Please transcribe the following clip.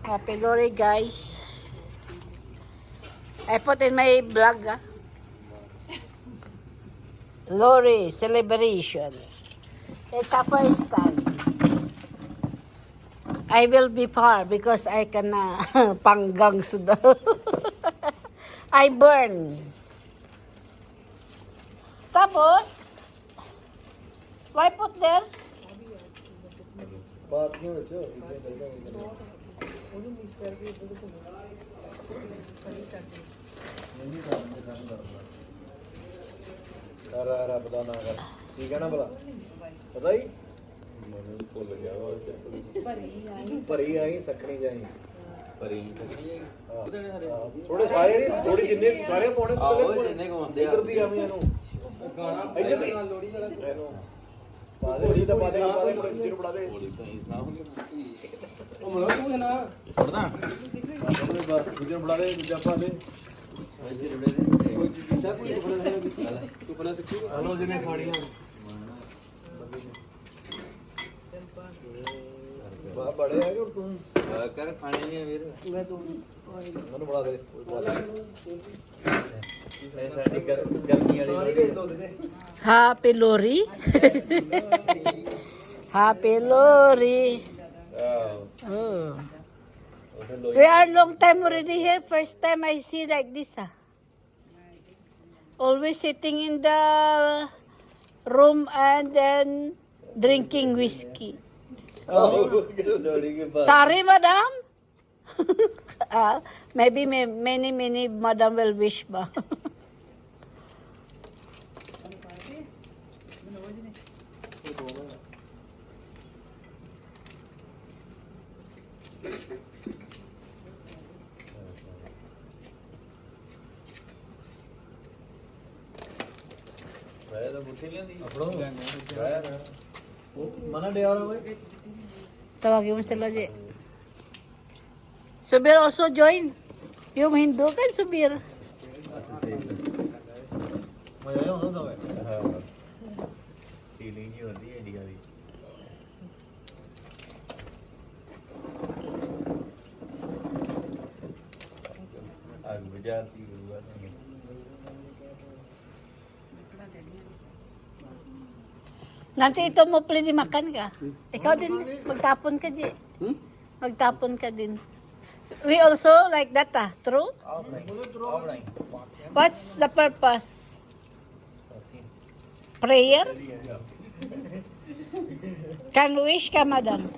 Happy Lori, guys. I put in my vlog, Lori celebration. It's a first time. I will be far because I can panggang suda. I burn. Tapos, why put there? पता ना कर ठीक है ना भला पता ही मैंने भूल गया भरी आई सकनी जाई भरी सकनी जाई थोड़े सारे नहीं थोड़ी जिन्ने सारे पौने जिन्ने को आंदे इधर दी आवी ਇਹਨੂੰ इधर दी लोड़ी वाला ਇਹਨੂੰ ਬਾਦੇ ਲੋੜੀ ਤਾਂ ਬਾਦੇ ਬਾਦੇ ਫਿਰ ਬੜਾ ਦੇ ਲੋੜੀ ਤਾਂ ਸਾਹਮਣੇ ਉਹ ਮਰੋ ਤੂੰ ਨਾ ਪੜਦਾ ਆਪਣੇ ਬਾਅਦ ਦੂਜੇ ਬੜਾ ਦੇ ਦੂਜਾ ਪਾ ਦੇ ਕੋਈ ਚੀਜ਼ਾਂ ਕੋਈ ਤੂੰ ਬਣਾ ਸਕਦੀ ਹੈ ਹਲੋ ਜਿਹਨੇ ਖਾਣੀਆਂ ਬਾ ਬੜੇ ਆ ਕਿ ਤੂੰ ਕਰ ਖਾਣੇ ਨਹੀਂ ਵੀਰ ਮੈਂ ਤੂੰ ਮੈਨੂੰ ਬੜਾ ਦੇ ਸਾਡੀ ਗਰਮੀ ਵਾਲੀ Happy Lori. Happy Lori. Oh. We are long time already here. First time I see like this. Always sitting in the room and then drinking whiskey. Sorry, madam. Maybe many madam will wish ba. mana dia orang baik Tawagin mo sila di. Subir also join. Yung Hindu kan Subir. mày thấy không sao vậy feeling như là đi đi aku berjalan tiga bulan lagi. Nanti ito mo pwede makan ka. Ikaw din, magtapon ka di. Magtapon ka din. We also like that true? What's the purpose? Prayer? Can wish ka, madam?